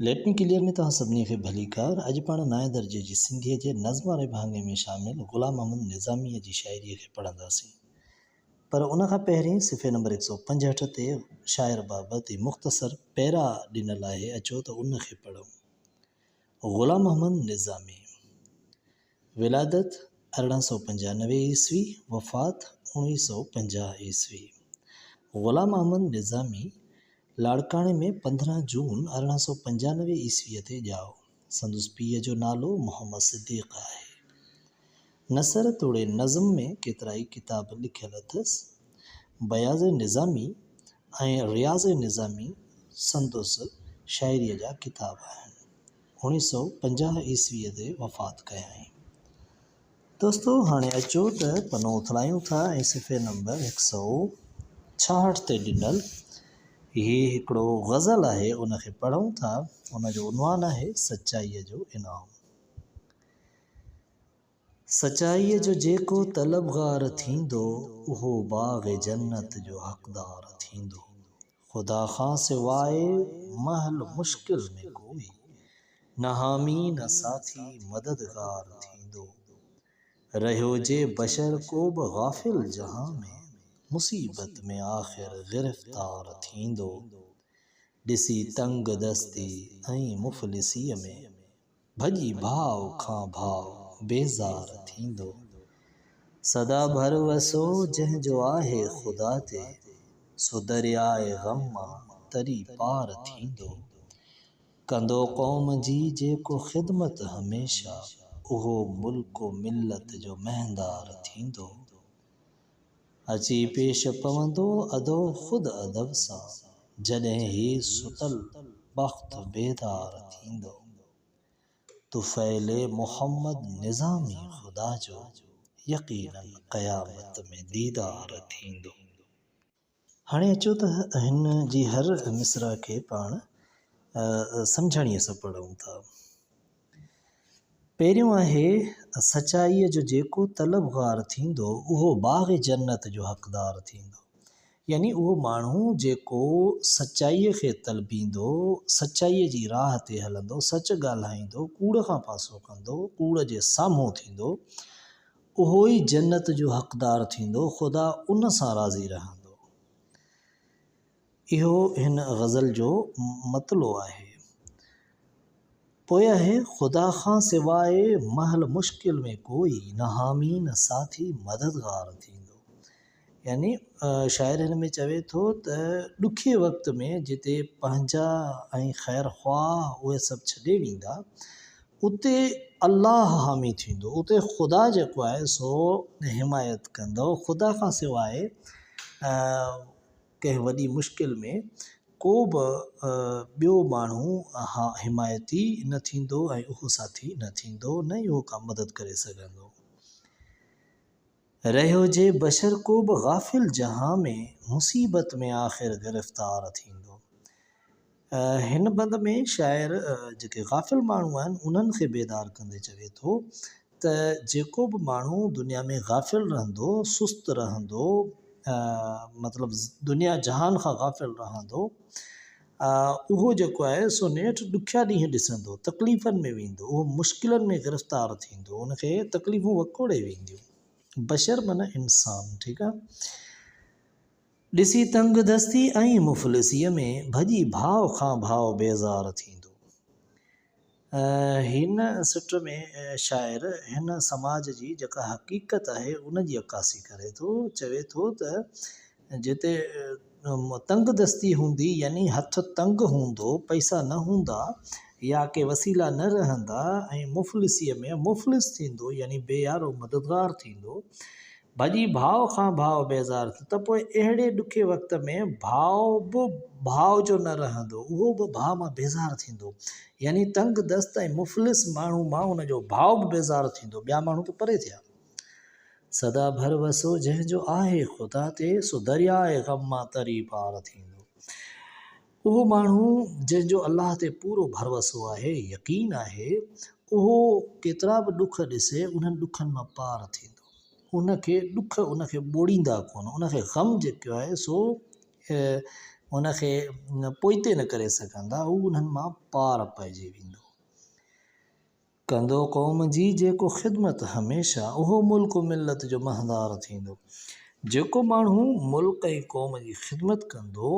लेटमी clear में तव्हां सभिनी खे भली कार। अॼु पाण 9 दर्जे जी सिंधीअ जे नज़्म वारे भाङे में शामिल ग़ुलाम अहमद निज़ामीअ जी शाइरीअ खे पढ़ंदासीं। पर उन खां पहिरीं सिफ़े नंबर 165 ते शाइर बाबति मुख़्तसर पैरा ॾिनल आहे, अचो त उन खे पढ़ूं। ग़ुलाम अहमद निज़ामी, विलादत 1895 ईस्वी, वफ़ात 1950 ईस्वी। ग़ुलाम अहमद निज़ामी लाड़काणे में 15 जून 1895 ईस्वीअ ते ॼाओ। संदुसि पीउ जो नालो मोहम्मद सिद्दीक़ आहे। नसर तोड़े नज़म में केतिरा ई किताब लिखियल अथसि। बयाज़ निज़ामी ऐं रियाज़ निज़ामी संदुसि शाइरीअ जा किताब आहिनि। 1950 ईस्वीअ ते वफ़ात कयाईं। दोस्तो, हाणे अचो त पनो उथलायूं था ऐं सिफ़े नंबर 166 ते ॾिनल हीअ हिकिड़ो ग़ज़ल आहे, उनखे पढ़ूं था। उनजो उनवान आहे सचाईअ जो इनाम। सचाईअ जो जेको तलबगार थींदो, उहो बाग़ जन्नत जो हक़दार थींदो। ख़ुदा खां सवाइ महल मुश्किल में कोई न हामी न साथी मददगार थींदो। रहियो जे बशर को बि गाफ़िल जहां में, मुसीबत में आख़िर गिरफ़्तार थींदो। ॾिसी तंग दस्ती ऐं मुफ़लिसीअ में, भॼी भाव खां भाव बेज़ार थींदो। सदा भरवसो जंहिंजो आहे ख़ुदा ते, सो दरियाए ग़म मां तरी पार थींदो। कंदो क़ौम जी जेको ख़िदमत हमेशा, उहो मुल्क मिलत जो महंदार थींदो। अची पेश पवंदो अदो ख़ुदि अदब सां, जॾहिं ही सुतल बख़्त बेदार थींदो। तुफ़ैले मोहम्मद निज़ामी ख़ुदा जो, यक़ीनन क़यामत में दीदार थींदो। हाणे अचो त हिन जी हर मिसरा खे पाण सम्झणीअ सां पढ़ूं था। पहिरियों आहे सचाईअ जो जेको तलबगार थींदो, उहो बाग़ जन्नत जो हक़दार थींदो। यानी उहो माण्हू जेको सचाईअ खे तलबींदो, सचाईअ जी राह ते हलंदो, सच ॻाल्हाईंदो, कूड़ खां पासो कंदो, कूड़ जे साम्हूं थींदो, उहो ई जन्नत जो हक़दार थींदो। ख़ुदा उन सां राज़ी रहंदो। इहो हिन ग़ज़ल जो मतलो आहे। पोइ आहे ख़ुदा खां सवाइ महल मुश्किल में कोई न हामी न साथी मददगार थींदो। यानी शाइर हिन में चवे थो त ॾुखे वक़्त में जिते पंहिंजा ऐं ख़ैर ख़्वाह उहे सभु छॾे ॾींदा, उते अल्लाह हामी थींदो, उते ख़ुदा जेको आहे सो हिमायत कंदो। ख़ुदा खां सवाइ कंहिं वॾी मुश्किल में को बि ॿियो माण्हू हिमायती न थींदो ऐं उहो साथी न थींदो, न ई उहो का मदद करे सघंदो। रहियो जे बशर को बि गाफ़िल जहां में, मुसीबत में आख़िर गिरफ़्तार थींदो। हिन बंद में शाइर जेके गाफ़िल माण्हू आहिनि उन्हनि खे बेदार कंदे चवे थो त जेको बि माण्हू दुनिया में गाफ़िल रहंदो, सुस्त रहंदो, मतिलबु दुनिया जहान खां गाफ़िल रहंदो, उहो जेको आहे सो नेठि ॾुखिया ॾींहं ॾिसंदो, तकलीफ़नि में वेंदो, उहो मुश्किलनि में गिरफ़्तार थींदो, उनखे तकलीफ़ूं वकोड़े वेंदियूं। बशर माना इंसान, ठीकु आहे। ॾिसी तंग दस्ती ऐं मुफ़लिसीअ में, भॼी भाव खां भाव बेज़ार थींदो। हिन सिट में शाइर हिन समाज जी जेका हक़ीक़त आहे उन जी अक्कासी करे थो। चवे थो त जिते तंग दस्ती हूंदी, यानी हथ तंग हूंदो, पैसा न हूंदा या के वसीला न रहंदा, ऐं मुफ़लिसीअ में मुफ़लिस थींदो, यानी बेयारो मददगार थींदो, भॼी भाव खां भाव बेज़ार थींदो, त पोइ अहिड़े ॾुखे वक़्त में भाव बि भाव जो न रहंदो, उहो बि भाव मां बेज़ार थींदो। यानी तंग दस्त ऐं मुफ़लिस माण्हू मां उनजो भाव बि बेज़ार थींदो, ॿिया माण्हू त परे थिया। सदा भरवसो जंहिंजो आहे ख़ुदा ते, सो दरियाए ग़म मां तरी पार थींदो। उहो माण्हू जंहिंजो अलाह ते पूरो भरवसो आहे, यकीन आहे, उहो केतिरा बि ॾुख ॾिसे उन्हनि ॾुखनि मां पार थींदो। उनखे ॾुख उनखे ॿोड़ींदा कोन, उनखे ग़म जेको आहे सो उनखे पोइते न करे सघंदा, हू उन्हनि मां पार पइजी वेंदो। कंदो क़ौम जी जेको ख़िदमत हमेशह, उहो मुल्क मिलत जो महदार थींदो। जेको माण्हू मुल्क ऐं क़ौम जी ख़िदमत कंदो,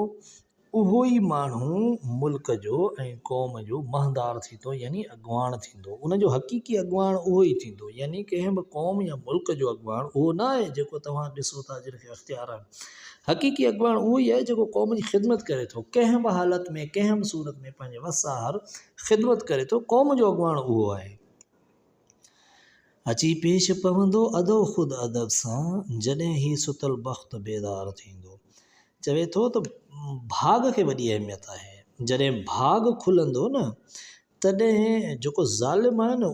उहो ई माण्हू मुल्क जो ऐं क़ौम जो महदार थींदो, यानी अॻुवाण थींदो। उनजो हक़ीक़ी अॻुवाण उहो ई थींदो, यानी कंहिं बि क़ौम या मुल्क जो अॻुवाण उहो न आहे जेको तव्हां ॾिसो था जिनखे अख़्तियार आहे। हक़ीक़ी अॻुवाण उहो ई आहे जेको क़ौम जी ख़िदमत करे थो, कंहिं बि हालत में, कंहिं बि सूरत में पंहिंजे वसार ख़िदमत करे थो, क़ौम जो अॻुवाण उहो आहे। अची पेश पवंदो अदो ख़ुदि अदब सां, जॾहिं ही सुतल बख़्त बेदार थींदो। चवे थो त भाग खे वॾी अहमियत आहे। जॾहिं भाग खुलंदो न, तॾहिं जेको ज़ालिम आहे न,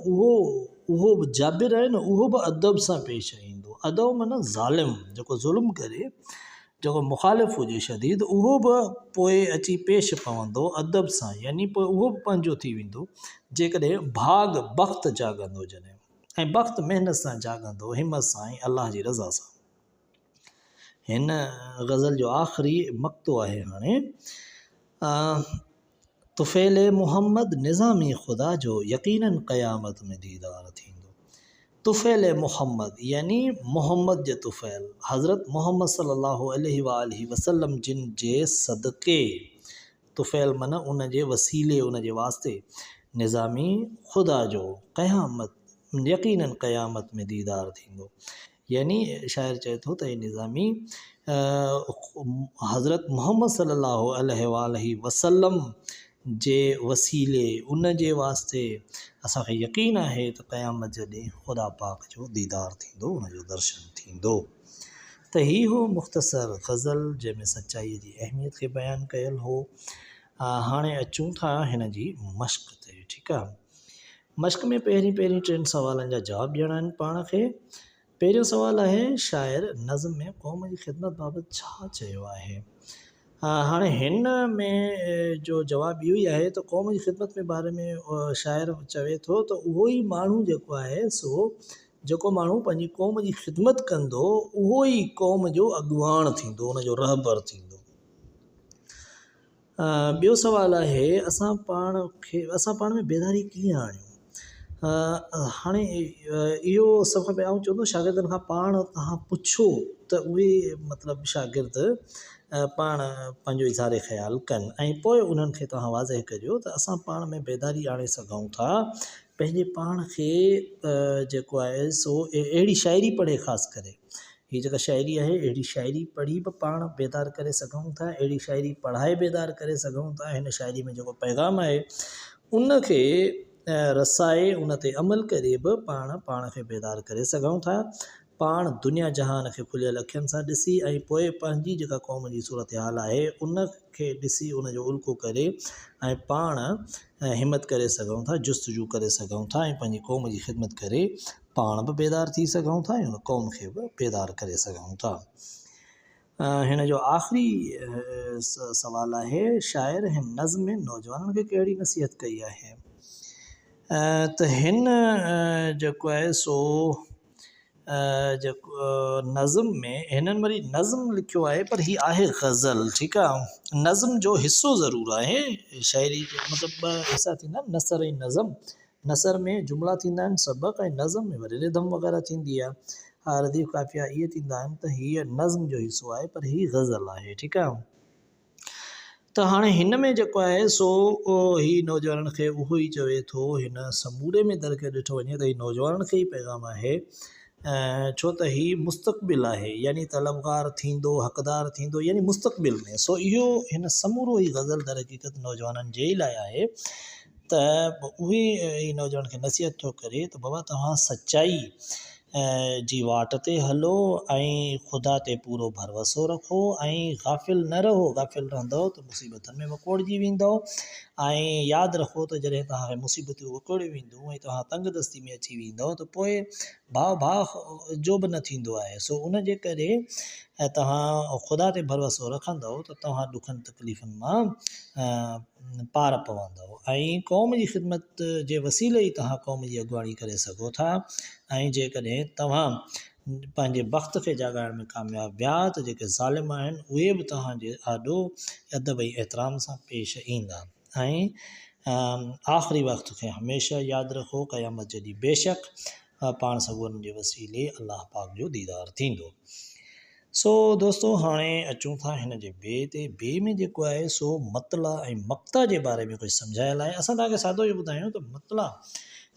उहो बि जाबिर आहे न, उहो बि अदब सां पेश ईंदो। अदब माना ज़ालिम, जेको ज़ुल्म करे, जेको मुख़ालिफ़ हुजे शदीद, उहो बि पोइ अची पेश पवंदो अदब सां, यानी पोइ उहो बि पंहिंजो थी वेंदो जेकॾहिं भाग वक़्त जाॻंदो। जॾहिं ऐं वक़्त महिनत सां जाॻंदो, हिम्मत सां ऐं अलाह जी रज़ा सां। हिन ग़ज़ल जो आख़िरी मक़्तो आहे हाणे, तुफ़ैल मोहम्मद निज़ामी ख़ुदा जो यकीनन क़यामत में दीदार थींदो। तुफ़ैल मोहम्मद यानी मोहम्मद जे तुफ़ैल, हज़रत मोहम्मद सल्लल्लाहु अलैहि वसल्लम जिन जे सदक़े, तुफ़ैल माना उन जे वसीले, उन जे वास्ते, निज़ामी ख़ुदा जो क़यामत, यकीनन क़यामत में दीदार थींदो। यानी शाइर चए थो त निज़ामी हज़रत मोहम्मद सल्लल्लाहु अलैहि वसल्लम जे वसीले, उन जे वास्ते असांखे यकीन आहे त क़यामत जे ॾींहुं ख़ुदा पाक जो दीदार थींदो, उनजो दर्शन थींदो। त ही हो मुख़्तसर ग़ज़ल जंहिंमें सचाईअ जी अहमियत खे बयानु कयल हो। हाणे अचूं था हिन जी मश्क ते। ठीकु आहे, मश्क में पहिरीं 3 सवालनि जा जवाब ॾियणा आहिनि पाण खे। पहिरियों सवाल आहे, शाइर नज़्म में क़ौम जी ख़िदमत बाबति छा चयो आहे। हाणे हिन में जो जवाबु इहो ई आहे त क़ौम जी ख़िदमत जे बारे में शाइर चवे थो त उहो ई माण्हू जेको आहे सो, जेको माण्हू पंहिंजी क़ौम जी ख़िदमत कंदो, उहो ई क़ौम जो अॻुवाण थींदो, उनजो रहबर थींदो। ॿियो सवाल आहे, असां पाण में बेदारी कीअं आणियूं। हाणे इहो सभ खां पहिरियों चवंदो शागिर्दनि खां पाण तव्हां पुछो त उहे मतिलबु शागिर्द पाण पंहिंजो इज़हार ख़्यालु कनि, ऐं पोइ उन्हनि खे तव्हां वाज़ह कजो त असां पाण में बेदारी आणे सघूं था। पंहिंजे पाण खे जेको आहे सो अहिड़ी शाइरी पढ़े, ख़ासि करे हीअ जेका शाइरी आहे, अहिड़ी शाइरी पढ़ी बि पाण बेदार करे सघूं था, अहिड़ी शाइरी पढ़ाए बेदार करे सघूं था। हिन शाइरी में जेको पैगाम आहे उनखे रसाए, उन ते अमल करे बि पाण खे बेदार करे सघूं था। पाण दुनिया जहान खे खुलियल अखियुनि सां ॾिसी, ऐं पोइ पंहिंजी जेका क़ौम जी सूरत हाल आहे उनखे ॾिसी, उनजो उल्को करे, ऐं पाण हिमत करे सघूं था, जुस्तजू करे सघूं था, ऐं पंहिंजी क़ौम जी ख़िदमत करे पाण बि बेदार थी सघूं था, ऐं उन क़ौम खे बि बेदार करे सघूं था। हिन जो आख़िरी सवाल आहे, शाइर हिन नज़्म में नौजवाननि खे कहिड़ी नसीहत कई आहे। त हिन जेको आहे सो जेको नज़्म में, हिननि वरी नज़्म लिखियो आहे पर हीअ आहे ग़ज़ल। ठीकु आहे, नज़्म जो हिसो ज़रूरु आहे, शाइरी जो मतिलबु 2 हिसा थींदा आहिनि, नसर ऐं नज़्म। नसर में जुमिला थींदा आहिनि सबक़, ऐं नज़्म में वरी रिदम वग़ैरह थींदी आहे, रदीफ़ काफ़िया इहे थींदा आहिनि। त हीअ नज़्म जो हिसो आहे पर हीअ ग़ज़ल आहे। ठीकु आहे, त हाणे हिन में जेको आहे सो ही नौजवाननि खे उहो ई चवे थो, हिन समूरे में दर खे ॾिठो वञे त ही नौजवाननि खे ई पैगाम आहे, छो त ही मुस्तक़बिल आहे, यानी तलबगार थींदो, हक़दार थींदो, यानी मुस्तक़बिल में। सो इहो हिन समूरो ई ग़ज़ल दर हक़ीक़त नौजवाननि जे लाइ आहे, त उहे ही नौजवान खे नसीहत थो करे त बाबा तव्हां सचाई जी वाट ते हलो, ऐं ख़ुदा ते पूरो भरोसो रखो, ऐं गाफ़िल न रहो। गाफ़िल रहंदव त मुसीबतनि में वकोड़जी वेंदव, ऐं यादि रखो त जॾहिं तव्हांखे मुसीबतूं वकोड़े वेंदियूं ऐं तव्हां तंगदस्ती में अची वेंदव त पोइ भाउ जो बि न थींदो आहे। सो उन जे करे तव्हां ख़ुदा ते भरोसो रखंदव त तव्हां ॾुखनि तकलीफ़ुनि मां पार पवंदव, ऐं क़ौम जी ख़िदमत जे वसीले ई तव्हां क़ौम जी अॻुवाणी करे सघो था। ऐं जेकॾहिं तव्हां पंहिंजे वक़्त खे जाॻाइण में कामयाबु विया त जेके ज़ालिम आहिनि उहे बि तव्हांजे आॾो अदब ऐं एतिराम सां पेश ईंदा। ऐं आख़िरी वक़्त खे हमेशह यादि रखो, क़यामत जॾहिं बेशक पाण सॻुनि जे वसीले अलाह पाक जो दीदार थींदो। सो दोस्तो हाणे अचूं था हिन जे ॿिए ते। ॿिए में जेको आहे सो मतला ऐं मक़ता जे बारे में कुझु सम्झायल आहे। असां तव्हांखे सादो इहो ॿुधायूं त मतला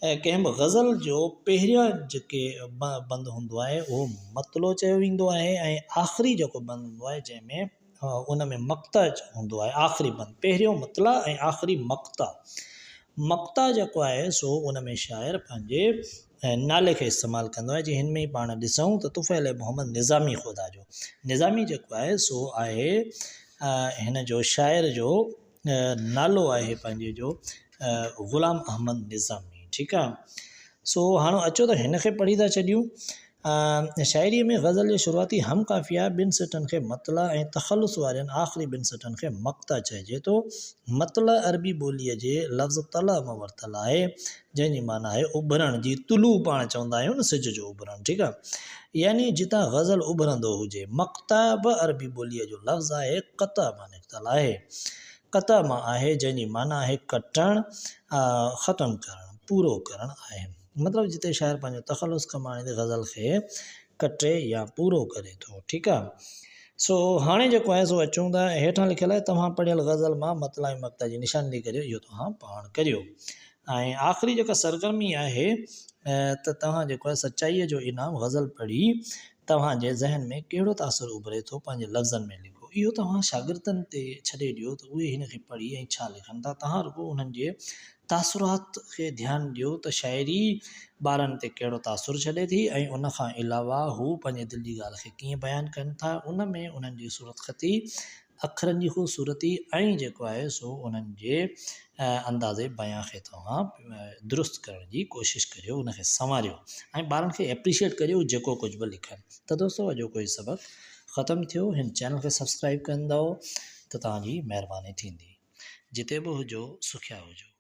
कंहिं बि ग़ज़ल जो पहिरियां जेके बंदि हूंदो आहे उहो मतलो चयो वेंदो आहे, ऐं आख़िरी जेको बंदि हूंदो आहे जंहिंमें उन में मक़ता हूंदो आहे। आख़िरी बंदि पहिरियों मतला ऐं आख़िरी मक़ता। मक़ता जेको आहे सो उन में शाइर पंहिंजे नाले खे इस्तेमालु कंदो आहे। जीअं हिन में ई पाण ॾिसूं त तुफ़ैल मोहम्मद निज़ामी ख़ुदा जो निज़ामी जेको आहे सो आहे हिन जो शाइर जो नालो आहे पंहिंजे जो ग़ुलाम अहमद निज़ामी। ठीकु आहे। सो हाणे अचो त हिन खे पढ़ी था छॾियूं। शाइरीअ में ग़ज़ल जे शुरूआती हम काफ़िया ॿिनि सिटनि खे मतला ऐं तख़लुस वारनि आख़िरी ॿिनि सिटनि खे मक़ता चइजे थो। मतला अरबी ॿोलीअ जे लफ़्ज़ तला मां वरितल आहे, जंहिंजी माना आहे उभरण जी। तुलू पाण चवंदा आहियूं न, सिज जो उभरण। ठीकु आहे। यानी जितां ग़ज़ल उभरंदो हुजे। मक़ता बि अरबी ॿोलीअ जो लफ़्ज़ आहे, क़ता मां निकितल आहे। क़ता मां आहे, जंहिंजी माना आहे कटणु, ख़तमु करणु, पूरो करणु आहे। मतिलबु जिते शाइर पंहिंजो तख़लुस कमाईंदे ग़ज़ल खे कटे या पूरो करे थो। ठीकु आहे। सो हाणे जेको आहे सो अचूं था, हेठां लिखियल आहे तव्हां पढ़ियल ग़ज़ल मां मतला ऐं मक़ता जी निशानी करियो, इहो तव्हां पाण करियो। ऐं आख़िरी जेका सरगर्मी आहे त तव्हां जेको आहे सचाईअ जो इनाम ग़ज़ल पढ़ी तव्हांजे ज़हन में कहिड़ो तासुरु उभरे थो पंहिंजे लफ़्ज़नि में लिखो। इहो तव्हां शागिर्दनि ते छॾे ॾियो त उहे हिन खे पढ़ी ऐं छा लिखनि था। तव्हां रुॻो उन्हनि जे तासुरात खे ध्यानु ॾियो त शाइरी ॿारनि ते कहिड़ो तासुरु छॾे थी, ऐं उन खां अलावा हू पंहिंजे दिलि जी ॻाल्हि खे कीअं बयानु कनि था। उन में उन्हनि जी सूरत ख़ती, अखरनि जी ख़ूबसूरती ऐं जेको आहे सो उन्हनि जे अंदाज़े बयां खे तव्हां दुरुस्त करण जी कोशिशि करियो, उनखे संवारियो ऐं ॿारनि खे एप्रिशिएट करियो जेको कुझु बि लिखनि। त दोस्तो अॼो कोई सबक़ु ख़तमु थियो। हिन चैनल खे सब्सक्राइब कंदव त तव्हांजी महिरबानी थींदी। जिते बि हुजो सुखिया हुजो।